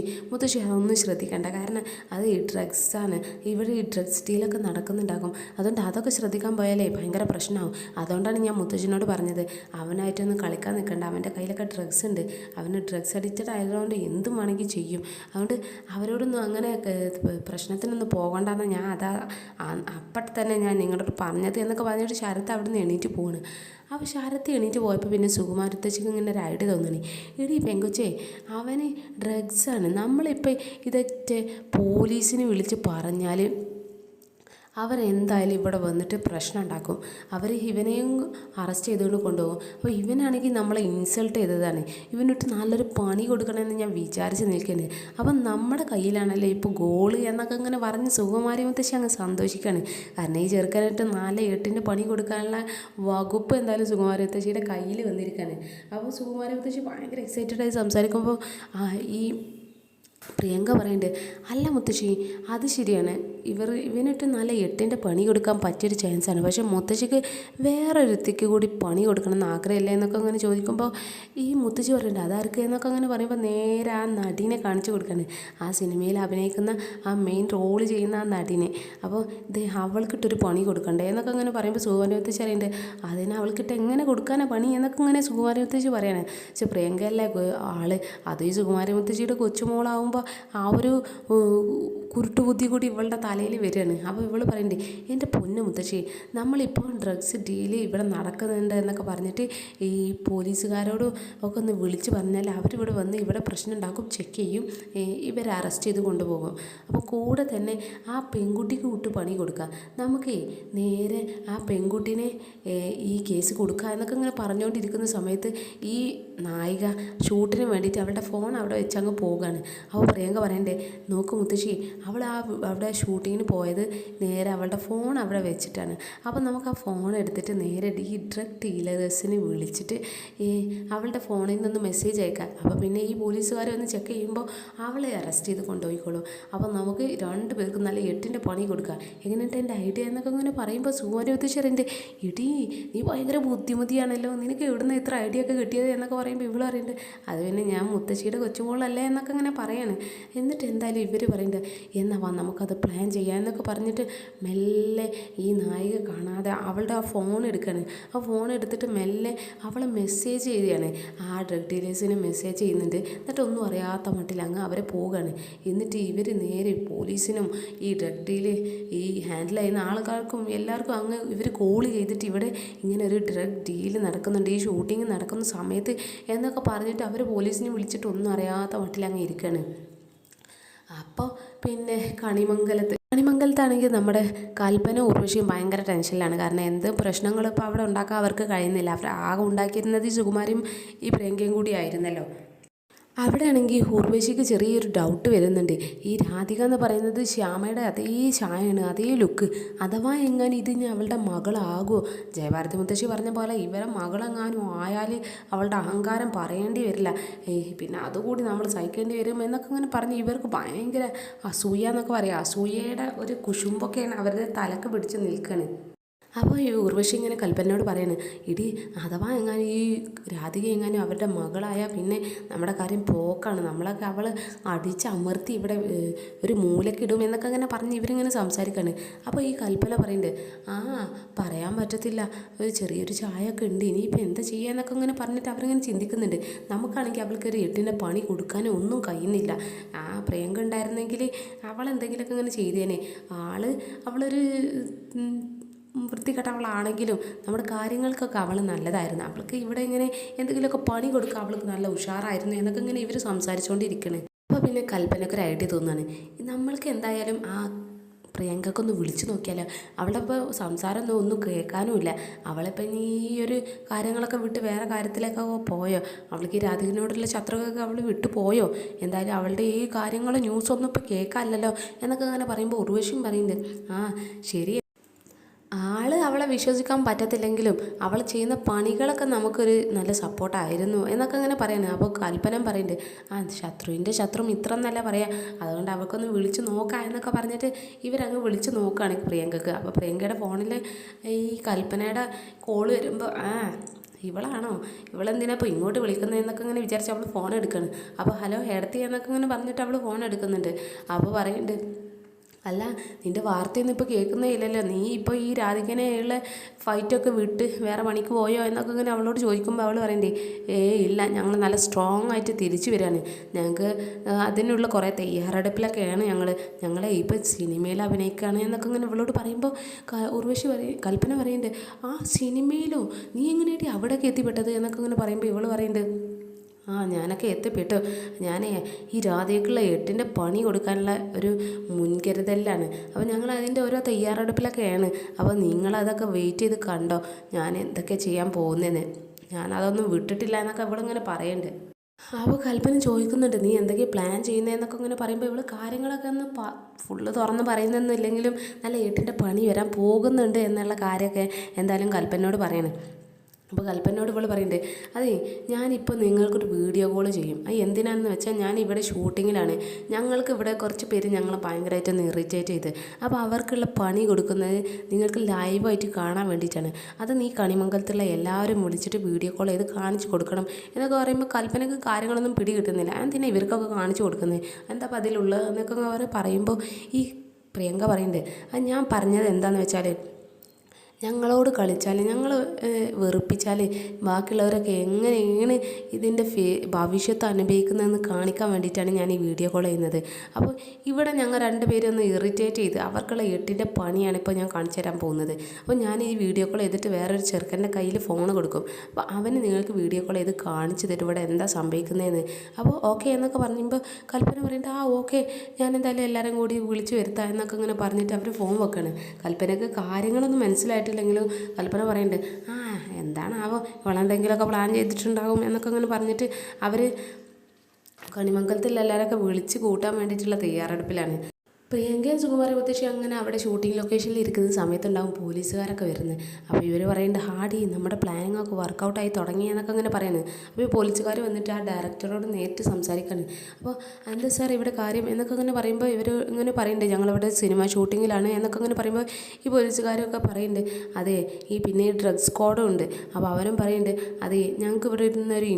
അതൊന്നും ശ്രദ്ധിക്കണ്ട, കാരണം അത് ഈ ഡ്രഗ്സാണ്, ഇവിടെ ഈ ഡ്രഗ്സ് ഡീലൊക്കെ നടക്കുന്നുണ്ടാകും, അതുകൊണ്ട് അതൊക്കെ ശ്രദ്ധിക്കാൻ പോയാലേ ഭയങ്കര പ്രശ്നമാകും. അതുകൊണ്ടാണ് ഞാൻ മുത്തശ്ശിനോട് പറഞ്ഞത് അവനായിട്ടൊന്നും കളിക്കാൻ നിൽക്കണ്ട, അവൻ്റെ കയ്യിലൊക്കെ ഡ്രഗ്സ് ഉണ്ട്, അവന് ഡ്രഗ്സ് അഡിക്റ്റഡ് ആയതുകൊണ്ട് എന്തും വേണമെങ്കിൽ ചെയ്യും, അതുകൊണ്ട് അവരോടൊന്നും അങ്ങനെ പ്രശ്നത്തിനൊന്നും പോകണ്ടെന്ന് ഞാൻ അപ്പം തന്നെ ഞാൻ നിങ്ങളോട് പറഞ്ഞത് എന്നൊക്കെ പറഞ്ഞിട്ട് ശരത്ത് അവിടെ നിന്ന് എണീറ്റ് പോവാണ്. അപ്പോൾ ശരത്ത് എണീറ്റ് പോയപ്പോൾ പിന്നെ സുകുമാരത്തച്ഛക്ക് ഇങ്ങനെ ഒരു ഐഡിയ തോന്നണേ, എടീ പെങ്കൊച്ചേ അവന് ഡ്രഗ്സാണ്, നമ്മളിപ്പോൾ ഇതൊക്കെ പോലീസിനെ വിളിച്ച് പറഞ്ഞാൽ അവരെന്തായാലും ഇവിടെ വന്നിട്ട് പ്രശ്നം ഉണ്ടാക്കും, അവർ ഇവനെയും അറസ്റ്റ് ചെയ്തുകൊണ്ട് കൊണ്ടുപോകും. അപ്പോൾ ഇവനാണെങ്കിൽ നമ്മളെ ഇൻസൾട്ട് ചെയ്തതാണ്, ഇവനിട്ട് നല്ലൊരു പണി കൊടുക്കണമെന്ന് ഞാൻ വിചാരിച്ച് നിൽക്കുന്നത്, അപ്പം നമ്മുടെ കയ്യിലാണല്ലേ ഇപ്പോൾ ഗോള് എന്നൊക്കെ ഇങ്ങനെ പറഞ്ഞ് സുകുമാരി മുത്തശ്ശി അങ്ങ് സന്തോഷിക്കുകയാണ്. കാരണം ഈ ചെറുക്കനായിട്ട് 4-8 പണി കൊടുക്കാനുള്ള വകുപ്പ് എന്തായാലും സുകുമാരി മുത്തശ്ശിയുടെ കയ്യിൽ വന്നിരിക്കുകയാണ്. അപ്പോൾ സുകുമാരി മുത്തശ്ശി ഭയങ്കര എക്സൈറ്റഡായി സംസാരിക്കുമ്പോൾ ഈ പ്രിയങ്ക പറയുന്നുണ്ട്, അല്ല മുത്തശ്ശി അത് ശരിയാണ്, ഇവനിട്ട് നല്ല 8 പണി കൊടുക്കാൻ പറ്റിയൊരു ചാൻസാണ്, പക്ഷേ മുത്തശ്ശിക്ക് വേറൊരുത്തിക്ക് കൂടി പണി കൊടുക്കണം എന്ന് ആഗ്രഹമില്ല എന്നൊക്കെ അങ്ങനെ ചോദിക്കുമ്പോൾ ഈ മുത്തശ്ശി പറയുന്നുണ്ട്, അതാർക്ക് എന്നൊക്കെ അങ്ങനെ പറയുമ്പോൾ നേരെ ആ നടീനെ കാണിച്ചു കൊടുക്കുകയാണ്, ആ സിനിമയിൽ അഭിനയിക്കുന്ന ആ മെയിൻ റോള് ചെയ്യുന്ന ആ നടീനെ. അപ്പോൾ അവൾക്കിട്ടൊരു പണി കൊടുക്കണ്ടേ എന്നൊക്കെ അങ്ങനെ പറയുമ്പോൾ സുകുമാരി മുത്തശ്ശി അറിയുന്നുണ്ട്, അതിന് അവൾക്കിട്ട് എങ്ങനെ കൊടുക്കാനാണ് പണി എന്നൊക്കെ ഇങ്ങനെ സുകുമാരി മുത്തശ്ശി പറയാണ്. പക്ഷേ പ്രിയങ്കയല്ലേ ആള്, അത് ഈ സുകുമാരി മുത്തശ്ശിയുടെ കൊച്ചുമോളാവുമ്പോൾ ആ ഒരു കുരുട്ടുബുദ്ധി കൂടി ഇവളുടെ തലയിൽ വരികയാണ്. അപ്പോൾ ഇവൾ പറയുന്നുണ്ട്, എൻ്റെ പൊന്നു മുത്തശ്ശി നമ്മളിപ്പോൾ ഡ്രഗ്സ് ഡീല് ഇവിടെ നടക്കുന്നുണ്ട് എന്നൊക്കെ പറഞ്ഞിട്ട് ഈ പോലീസുകാരോട് ഒക്കെ ഒന്ന് വിളിച്ച് പറഞ്ഞാൽ അവരിവിടെ വന്ന് ഇവിടെ പ്രശ്നം ഉണ്ടാക്കും, ചെക്ക് ചെയ്യും, ഇവരെ അറസ്റ്റ് ചെയ്ത് കൊണ്ടുപോകും. അപ്പോൾ കൂടെ തന്നെ ആ പെൺകുട്ടിക്ക് വിട്ട് പണി കൊടുക്കുക, നമുക്ക് നേരെ ആ പെൺകുട്ടീനെ ഈ കേസ് കൊടുക്കുക എന്നൊക്കെ ഇങ്ങനെ പറഞ്ഞുകൊണ്ടിരിക്കുന്ന സമയത്ത് ഈ നായിക ഷൂട്ടിന് വേണ്ടിയിട്ട് അവളുടെ ഫോൺ അവിടെ വെച്ചങ്ങ് പോവുകയാണ്. അപ്പോൾ പ്രിയങ്ക പറയണ്ടേ, നോക്ക് മുത്തശ്ശി, അവൾ അവിടെ ഷൂട്ടിങ്ങിന് പോയത് നേരെ അവളുടെ ഫോൺ അവിടെ വെച്ചിട്ടാണ്. അപ്പോൾ നമുക്ക് ആ ഫോൺ എടുത്തിട്ട് നേരെ ഈ ഡ്രഗ് ഡീലേഴ്സിനെ വിളിച്ചിട്ട് അവളുടെ ഫോണിൽ നിന്ന് മെസ്സേജ് അയക്കാം. അപ്പോൾ പിന്നെ ഈ പോലീസുകാരെ ഒന്ന് ചെക്ക് ചെയ്യുമ്പോൾ അവളെ അറസ്റ്റ് ചെയ്ത് കൊണ്ടുപോയിക്കോളും. അപ്പോൾ നമുക്ക് 2 പേർക്കും നല്ല 8ൻ്റെ പണി കൊടുക്കാം. എങ്ങനെയുണ്ട് എൻ്റെ ഐഡിയ എന്നൊക്കെ ഇങ്ങനെ പറയുമ്പോൾ സുകുമാരി മുത്തശ്ശിൻ്റെ, ഇടി നീ ഭയങ്കര ബുദ്ധിമതിയാണല്ലോ, നിനക്ക് എവിടുന്ന് ഇത്ര ഐഡിയ ഒക്കെ കിട്ടിയത് എന്നൊക്കെ പറയുമ്പോൾ ഇവൾ പറയുന്നുണ്ട്, അത് പിന്നെ ഞാൻ മുത്തശ്ശിയുടെ കൊച്ചുമോളല്ലേ എന്നൊക്കെ ഇങ്ങനെ പറയാണ്. എന്നിട്ട് എന്തായാലും ഇവർ പറയുന്നുണ്ട്, എന്നാ വാ നമുക്കത് പ്ലാൻ ചെയ്യാം എന്നൊക്കെ പറഞ്ഞിട്ട് മെല്ലെ ഈ നായിക കാണാതെ അവളുടെ ആ ഫോൺ എടുക്കുകയാണ്. ആ ഫോൺ എടുത്തിട്ട് മെല്ലെ അവളെ മെസ്സേജ് ചെയ്യുകയാണ്. ആ ഡ്രഗ് ഡീലേഴ്സിനെ മെസ്സേജ് ചെയ്യുന്നുണ്ട്. എന്നിട്ടൊന്നും അറിയാത്ത മട്ടിൽ അങ്ങ് അവരെ പോവുകയാണ്. എന്നിട്ട് ഇവർ നേരെ പോലീസിനും ഈ ഡ്രഗ് ഡീല് ഈ ഹാൻഡിൽ ചെയ്യുന്ന ആൾക്കാർക്കും എല്ലാവർക്കും അങ്ങ് ഇവർ കോൾ ചെയ്തിട്ട് ഇവിടെ ഇങ്ങനെ ഒരു ഡ്രഗ് ഡീല് നടക്കുന്നുണ്ട് ഈ ഷൂട്ടിങ് നടക്കുന്ന സമയത്ത് എന്നൊക്കെ പറഞ്ഞിട്ട് അവർ പോലീസിനെ വിളിച്ചിട്ട് ഒന്നും അറിയാത്ത മട്ടിൽ അങ്ങ് ഇരിക്കുകയാണ്. അപ്പോൾ പിന്നെ കണിമംഗലത്താണെങ്കിൽ നമ്മുടെ കൽപ്പന ഉർവശിയും ഭയങ്കര ടെൻഷനിലാണ്. കാരണം എന്ത് പ്രശ്നങ്ങൾ ഇപ്പോൾ അവിടെ ഉണ്ടാക്കാൻ അവർക്ക് കഴിയുന്നില്ല. അവർ ആകെ ഉണ്ടാക്കിയിരുന്നത് ഈ സുകുമാരിയും ഈ പ്രിയങ്കയും കൂടി ആയിരുന്നല്ലോ. അവിടെ ആണെങ്കിൽ ഉർവശിക്ക് ചെറിയൊരു ഡൗട്ട് വരുന്നുണ്ട്. ഈ രാധിക എന്ന് പറയുന്നത് ശ്യാമയുടെ അതേ ചായയാണ്, അതേ ലുക്ക്. അഥവാ എങ്ങാനും ഇത് ഇനി അവളുടെ മകളാകുമോ? ജയഭാരതി മുത്തശ്ശി പറഞ്ഞ പോലെ ഇവരെ മകളെങ്ങാനും ആയാൽ അവളുടെ അഹങ്കാരം പറയേണ്ടി വരില്ല, പിന്നെ അതുകൂടി നമ്മൾ സഹിക്കേണ്ടി വരും എന്നൊക്കെ ഇങ്ങനെ പറഞ്ഞ് ഇവർക്ക് ഭയങ്കര അസൂയ എന്നൊക്കെ പറയാം. അസൂയയുടെ ഒരു കുശുമ്പൊക്കെയാണ് അവരുടെ തലക്ക് പിടിച്ച് നിൽക്കുകയാണ്. അപ്പോൾ ഈ ഉർവശി ഇങ്ങനെ കൽപ്പനയോട് പറയാണ്, ഇടി അഥവാ എങ്ങാനും ഈ രാധിക എങ്ങാനും അവരുടെ മകളായാൽ പിന്നെ നമ്മുടെ കാര്യം പോക്കാണ്, നമ്മളൊക്കെ അവൾ അടിച്ചമർത്തി ഇവിടെ ഒരു മൂലക്കിടും എന്നൊക്കെ അങ്ങനെ പറഞ്ഞ് ഇവരിങ്ങനെ സംസാരിക്കുകയാണ്. അപ്പോൾ ഈ കൽപ്പന പറയുന്നുണ്ട്, പറയാൻ പറ്റത്തില്ല, ഒരു ചെറിയൊരു ചായയൊക്കെ ഉണ്ട്, ഇനിയിപ്പോൾ എന്താ ചെയ്യുക എന്നൊക്കെ ഇങ്ങനെ പറഞ്ഞിട്ട് അവരിങ്ങനെ ചിന്തിക്കുന്നുണ്ട്. നമുക്കാണെങ്കിൽ അവൾക്കൊരു 8ൻ്റെ പണി കൊടുക്കാനും ഒന്നും കഴിയുന്നില്ല. പ്രിയങ്ക ഉണ്ടായിരുന്നെങ്കിൽ അവളെന്തെങ്കിലുമൊക്കെ ഇങ്ങനെ ചെയ്തേനെ. അവളൊരു വൃത്തികെട്ടവളാണെങ്കിലും നമ്മുടെ കാര്യങ്ങൾക്കൊക്കെ അവൾ നല്ലതായിരുന്നു. അവൾക്ക് ഇവിടെ ഇങ്ങനെ എന്തെങ്കിലുമൊക്കെ പണി കൊടുക്കുക അവൾക്ക് നല്ല ഉഷാറായിരുന്നു എന്നൊക്കെ ഇങ്ങനെ ഇവർ സംസാരിച്ചുകൊണ്ടിരിക്കണേ. അപ്പോൾ പിന്നെ കൽപ്പനയ്ക്കൊരു ഐഡിയ തോന്നുകയാണ്, നമ്മൾക്ക് എന്തായാലും ആ പ്രിയങ്കക്കൊന്ന് വിളിച്ചു നോക്കിയാലോ. അവളുടെ ഇപ്പോൾ സംസാരം ഒന്നും കേൾക്കാനുമില്ല. അവളിപ്പോൾ ഈ ഒരു കാര്യങ്ങളൊക്കെ വിട്ട് വേറെ കാര്യത്തിലേക്കൊക്കെ പോയോ? അവൾക്ക് ഈ രാധികനോടുള്ള ശത്രുവൊക്കെ അവൾ വിട്ടു പോയോ? എന്തായാലും അവളുടെ ഈ കാര്യങ്ങൾ ന്യൂസൊന്നും ഇപ്പോൾ കേൾക്കാമല്ലോ എന്നൊക്കെ അങ്ങനെ പറയുമ്പോൾ ഉർവശിയും പറയുന്നുണ്ട്, ശരി, അവളെ വിശ്വസിക്കാൻ പറ്റത്തില്ലെങ്കിലും അവൾ ചെയ്യുന്ന പണികളൊക്കെ നമുക്കൊരു നല്ല സപ്പോർട്ടായിരുന്നു എന്നൊക്കെ അങ്ങനെ പറയുന്നത്. അപ്പോൾ കൽപ്പന പറയുന്നുണ്ട്, ശത്രുവിൻ്റെ ശത്രു മിത്രം എന്നല്ല പറയാം, അതുകൊണ്ട് അവൾക്കൊന്ന് വിളിച്ച് നോക്കാം എന്നൊക്കെ പറഞ്ഞിട്ട് ഇവരങ്ങ് വിളിച്ച് നോക്കുകയാണ് പ്രിയങ്കക്ക്. അപ്പോൾ പ്രിയങ്കയുടെ ഫോണിൽ ഈ കൽപ്പനയുടെ കോള് വരുമ്പോൾ ഇവളാണോ, ഇവളെന്തിനാ ഇപ്പോൾ ഇങ്ങോട്ട് വിളിക്കുന്നതെന്നൊക്കെ ഇങ്ങനെ വിചാരിച്ച് അവൾ ഫോൺ എടുക്കുകയാണ്. അപ്പോൾ ഹലോ ഹേടത്തി എന്നൊക്കെ ഇങ്ങനെ പറഞ്ഞിട്ട് അവൾ ഫോൺ എടുക്കുന്നുണ്ട്. അപ്പോൾ പറയുന്നുണ്ട്, അല്ല നിൻ്റെ വാർത്തയൊന്നും ഇപ്പോൾ കേൾക്കുന്നേ ഇല്ലല്ലോ, നീ ഇപ്പോൾ ഈ രാധികനെയുള്ള ഫൈറ്റൊക്കെ വിട്ട് വേറെ പണിക്ക് പോയോ എന്നൊക്കെ ഇങ്ങനെ അവളോട് ചോദിക്കുമ്പോൾ അവൾ പറയണ്ടേ, ഇല്ല, ഞങ്ങൾ നല്ല സ്ട്രോങ് ആയിട്ട് തിരിച്ചു വരികയാണ്, ഞങ്ങൾക്ക് അതിനുള്ള കുറേ തയ്യാറെടുപ്പിലൊക്കെയാണ് ഞങ്ങളെ ഇപ്പോൾ സിനിമയിൽ അഭിനയിക്കുകയാണ് എന്നൊക്കെ ഇങ്ങനെ ഇവളോട് പറയുമ്പോൾ ഉർവശി കൽപ്പന പറയുന്നുണ്ട്, സിനിമയിലോ, നീ എങ്ങനെയായിട്ട് അവിടെയൊക്കെ എത്തിപ്പെട്ടത് എന്നൊക്കെ ഇങ്ങനെ പറയുമ്പോൾ ഇവൾ പറയുന്നുണ്ട്, ഞാനൊക്കെ എത്തിപ്പെട്ടു, ഞാൻ ഈ രാധയ്ക്കുള്ള 8ൻ്റെ പണി കൊടുക്കാനുള്ള ഒരു മുൻകരുതലിലാണ്. അപ്പോൾ ഞങ്ങൾ അതിൻ്റെ ഓരോ തയ്യാറെടുപ്പിലൊക്കെയാണ്. അപ്പോൾ നിങ്ങളതൊക്കെ വെയിറ്റ് ചെയ്ത് കണ്ടോ ഞാൻ എന്തൊക്കെ ചെയ്യാൻ പോകുന്നതെന്ന്, ഞാനതൊന്നും വിട്ടിട്ടില്ല എന്നൊക്കെ ഇവളിങ്ങനെ പറയുന്നുണ്ട്. അപ്പോൾ കൽപ്പന ചോദിക്കുന്നുണ്ട്, നീ എന്തൊക്കെയാണ് പ്ലാൻ ചെയ്യുന്നതെന്നൊക്കെ ഇങ്ങനെ പറയുമ്പോൾ ഇവൾ കാര്യങ്ങളൊക്കെ ഒന്ന് ഫുള്ള് തുറന്ന് പറയുന്നൊന്നുമില്ലെങ്കിലും നല്ല 8ൻ്റെ പണി വരാൻ പോകുന്നുണ്ട് എന്നുള്ള കാര്യമൊക്കെ എന്തായാലും കൽപ്പനയോട് പറയണേ. അപ്പോൾ കൽപ്പനയോട് ഇവൾ പറയുന്നുണ്ട്, അതേ ഞാനിപ്പോൾ നിങ്ങൾക്കൊരു വീഡിയോ കോൾ ചെയ്യും. എന്തിനാണെന്ന് വെച്ചാൽ ഞാനിവിടെ ഷൂട്ടിങ്ങിലാണ്. ഞങ്ങൾക്ക് ഇവിടെ കുറച്ച് പേര് ഞങ്ങളെ ഭയങ്കരമായിട്ടൊന്ന് ഇറിറ്റേറ്റ് ചെയ്ത്, അപ്പോൾ അവർക്കുള്ള പണി കൊടുക്കുന്നത് നിങ്ങൾക്ക് ലൈവായിട്ട് കാണാൻ വേണ്ടിയിട്ടാണ്. അത് നീ കണിമംഗലത്തുള്ള എല്ലാവരും വിളിച്ചിട്ട് വീഡിയോ കോൾ ചെയ്ത് കാണിച്ചു കൊടുക്കണം എന്നൊക്കെ പറയുമ്പോൾ കൽപ്പനക്ക് കാര്യങ്ങളൊന്നും പിടി കിട്ടുന്നില്ല. എന്തിനാണ് ഇവർക്കൊക്കെ കാണിച്ചു കൊടുക്കുന്നത്, എന്താ അപ്പോൾ അതിലുള്ളത് എന്നൊക്കെ അവർ പറയുമ്പോൾ ഈ പ്രിയങ്ക പറയുന്നുണ്ട്, ഞാൻ പറഞ്ഞത് എന്താണെന്ന് വെച്ചാൽ ഞങ്ങളോട് കളിച്ചാൽ, ഞങ്ങൾ വെറുപ്പിച്ചാൽ ബാക്കിയുള്ളവരൊക്കെ എങ്ങനെയാണ് ഇതിൻ്റെ ഭവിഷ്യത്ത് അനുഭവിക്കുന്നതെന്ന് കാണിക്കാൻ വേണ്ടിയിട്ടാണ് ഞാൻ ഈ വീഡിയോ കോൾ ചെയ്യുന്നത്. അപ്പോൾ ഇവിടെ ഞങ്ങൾ 2 പേരും ഒന്ന് ഇറിറ്റേറ്റ് ചെയ്ത് അവർക്കുള്ള 8ൻ്റെ പണിയാണ് ഇപ്പോൾ ഞാൻ കാണിച്ചു തരാൻ പോകുന്നത്. അപ്പോൾ ഞാൻ ഈ വീഡിയോ കോൾ ചെയ്തിട്ട് വേറൊരു ചെറുക്കൻ്റെ കയ്യിൽ ഫോൺ കൊടുക്കും. അപ്പോൾ അവന് നിങ്ങൾക്ക് വീഡിയോ കോൾ ചെയ്ത് കാണിച്ചു തരും ഇവിടെ എന്താ സംഭവിക്കുന്നതെന്ന്. അപ്പോൾ ഓക്കെ എന്നൊക്കെ പറയുമ്പോൾ കൽപ്പന പറയുന്നത്, ഓക്കെ, ഞാൻ എന്തായാലും എല്ലാവരും കൂടി വിളിച്ച് വരുത്താം എന്നൊക്കെ ഇങ്ങനെ പറഞ്ഞിട്ട് അവർ ഫോൺ വെക്കുകയാണ്. കൽപ്പനക്ക് കാര്യങ്ങളൊന്നും മനസ്സിലായിട്ടില്ലെങ്കിലും കൽപ്പന പറയുന്നുണ്ട്, എന്താണാവോ ഇവളെന്തെങ്കിലുമൊക്കെ പ്ലാൻ ചെയ്തിട്ടുണ്ടാകും എന്നൊക്കെ ഇങ്ങനെ പറഞ്ഞിട്ട് അവർ കണിമംഗലത്തിൽ എല്ലാവരൊക്കെ വിളിച്ച് കൂട്ടാൻ വേണ്ടിയിട്ടുള്ള തയ്യാറെടുപ്പിലാണ്. പ്രിയങ്കയും സുകുമാരൻ മുത്തശ്ശി അങ്ങനെ അവിടെ ഷൂട്ടിംഗ് ലൊക്കേഷനിൽ ഇരിക്കുന്ന സമയത്തുണ്ടാവും പോലീസുകാരൊക്കെ വരുന്നത്. അപ്പോൾ ഇവർ പറയുന്നുണ്ട് ഹാടി നമ്മുടെ പ്ലാനിങ് ഒക്കെ വർക്കൗട്ടായി തുടങ്ങിയെന്നൊക്കെ അങ്ങനെ പറയുന്നത്. അപ്പോൾ ഈ പോലീസുകാർ വന്നിട്ട് ആ ഡയറക്ടറോട് നേരിട്ട് സംസാരിക്കാണ്. അപ്പോൾ എന്താ സാർ ഇവിടെ കാര്യം എന്നൊക്കെ അങ്ങനെ പറയുമ്പോൾ ഇവർ ഇങ്ങനെ പറയുന്നുണ്ട് ഞങ്ങളിവിടെ സിനിമ ഷൂട്ടിങ്ങിലാണ് എന്നൊക്കെ അങ്ങനെ പറയുമ്പോൾ ഈ പോലീസുകാരൊക്കെ പറയുന്നുണ്ട് അതെ പിന്നെ ഡ്രഗ്സ് കോഡും ഉണ്ട്. അപ്പോൾ അവരും പറയുന്നുണ്ട് അതെ ഞങ്ങൾക്ക് ഇവിടെ ഇരുന്നൊരു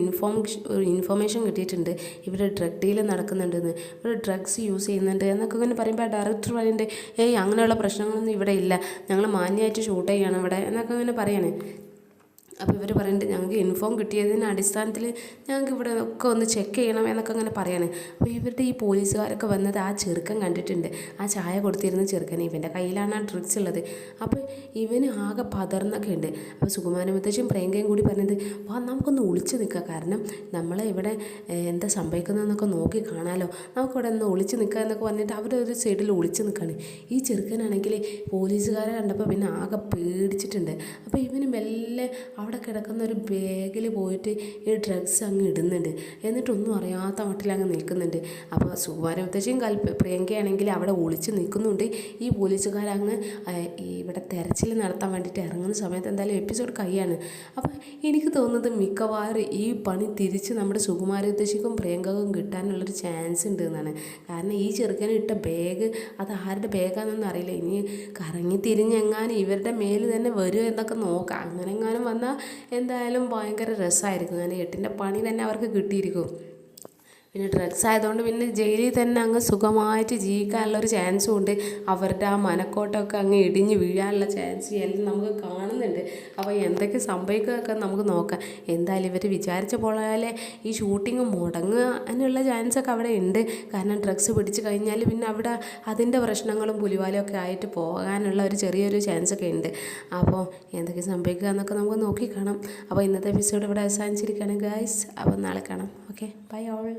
ഇൻഫോർമേഷൻ കിട്ടിയിട്ടുണ്ട് ഇവിടെ ഡ്രഗ് ഡീൽ നടക്കുന്നുണ്ടെന്ന്, ഇവിടെ ഡ്രഗ്സ് യൂസ് ചെയ്യുന്നുണ്ട് എന്നൊക്കെ അങ്ങനെ പറയുമ്പോൾ ഡയറക്ടർ പറയുന്നുണ്ട് അങ്ങനെയുള്ള പ്രശ്നങ്ങളൊന്നും ഇവിടെ ഇല്ല, ഞങ്ങൾ മാന്യമായിട്ട് ഷൂട്ട് ചെയ്യണം ഇവിടെ എന്നൊക്കെ അങ്ങനെ പറയാണ്. അപ്പോൾ ഇവർ പറയുന്നുണ്ട് ഞങ്ങൾക്ക് ഇൻഫോം കിട്ടിയതിൻ്റെ അടിസ്ഥാനത്തിൽ ഞങ്ങൾക്ക് ഇവിടെ ഒക്കെ ഒന്ന് ചെക്ക് ചെയ്യണം എന്നൊക്കെ അങ്ങനെ പറയാണ്. അപ്പോൾ ഇവരുടെ ഈ പോലീസുകാരൊക്കെ വന്നത് ആ ചെറുക്കൻ കണ്ടിട്ടുണ്ട്, ആ ചായ കൊടുത്തിരുന്ന ചെറുക്കൻ ഇവൻ്റെ കയ്യിലാണ് ആ ഡ്രഗ്സ് ഉള്ളത്. അപ്പോൾ ഇവന് ആകെ പതർന്നൊക്കെ ഉണ്ട്. അപ്പോൾ സുകുമാരൻ മുത്തശ്ശിയും പ്രിയങ്കയും കൂടി പറഞ്ഞത് വാ നമുക്കൊന്ന് ഒളിച്ച് നിൽക്കുക, കാരണം നമ്മളെ ഇവിടെ എന്താ സംഭവിക്കുന്നതെന്നൊക്കെ നോക്കി കാണാമല്ലോ, നമുക്കിവിടെ ഒന്ന് ഒളിച്ച് നിൽക്കുക എന്നൊക്കെ പറഞ്ഞിട്ട് അവരൊരു സൈഡിൽ ഒളിച്ച് നിൽക്കുകയാണ്. ഈ ചെറുക്കനാണെങ്കിൽ പോലീസുകാരെ കണ്ടപ്പോൾ പിന്നെ ആകെ പേടിച്ചിട്ടുണ്ട്. അപ്പോൾ ഇവന് മെല്ലെ അവിടെ കിടക്കുന്ന ഒരു ബാഗിൽ പോയിട്ട് ഈ ഡ്രഗ്സ് അങ്ങ് ഇടുന്നുണ്ട്, എന്നിട്ടൊന്നും അറിയാത്ത മട്ടിൽ അങ്ങ് നിൽക്കുന്നുണ്ട്. അപ്പോൾ സുകുമാരൻ മുത്തശ്ശിയും പ്രിയങ്കയാണെങ്കിൽ അവിടെ ഒളിച്ച് നിൽക്കുന്നുണ്ട്. ഈ പോലീസുകാരങ്ങ് ഇവിടെ തെരച്ചിൽ നടത്താൻ വേണ്ടിയിട്ട് ഇറങ്ങുന്ന സമയത്ത് എന്തായാലും എപ്പിസോഡ് കഴിയാണ്. അപ്പോൾ എനിക്ക് തോന്നുന്നത് മിക്കവാറും ഈ പണി തിരിച്ച് നമ്മുടെ സുകുമാരൻ മുത്തശ്ശിക്കും പ്രിയങ്കക്കും കിട്ടാനുള്ളൊരു ചാൻസ് ഉണ്ട് എന്നാണ്. കാരണം ഈ ചെറുക്കന് ഇട്ട ബാഗ് അത് ആരുടെ ബാഗാണെന്നൊന്നും അറിയില്ല, ഇനി കറങ്ങി തിരിഞ്ഞെങ്ങാനും ഇവരുടെ മേൽ തന്നെ വരുമോ എന്നൊക്കെ നോക്കാം. അങ്ങനെ എങ്ങാനും വന്നാൽ എന്തായാലും ഭയങ്കര രസമായിരിക്കും. അങ്ങനെ 8ൻ്റെ പണി തന്നെ അവർക്ക് കിട്ടിയിരിക്കും. പിന്നെ ഡ്രഗ്സ് ആയതുകൊണ്ട് പിന്നെ ജയിലിൽ തന്നെ അങ്ങ് സുഖമായിട്ട് ജീവിക്കാനുള്ളൊരു ചാൻസും ഉണ്ട്. അവരുടെ ആ മനക്കോട്ടൊക്കെ അങ്ങ് ഇടിഞ്ഞ് വീഴാനുള്ള ചാൻസ് എല്ലാം നമുക്ക് കാണുന്നുണ്ട്. അപ്പോൾ എന്തൊക്കെ സംഭവിക്കുകയൊക്കെ നമുക്ക് നോക്കാം. എന്തായാലും ഇവർ വിചാരിച്ച പോലെ ഈ ഷൂട്ടിങ് മുടങ്ങുക എന്നുള്ള ചാൻസൊക്കെ അവിടെ ഉണ്ട്. കാരണം ഡ്രഗ്സ് പിടിച്ച് കഴിഞ്ഞാൽ പിന്നെ അവിടെ അതിൻ്റെ പ്രശ്നങ്ങളും പുലിവാലും ഒക്കെ ആയിട്ട് പോകാനുള്ള ഒരു ചെറിയൊരു ചാൻസൊക്കെ ഉണ്ട്. അപ്പോൾ എന്തൊക്കെ സംഭവിക്കുക എന്നൊക്കെ നമുക്ക് നോക്കി കാണാം. അപ്പോൾ ഇന്നത്തെ എപ്പിസോഡ് ഇവിടെ അവസാനിച്ചിരിക്കുകയാണ് ഗായ്സ്. അപ്പോൾ നാളെ കാണാം. Okay, bye all.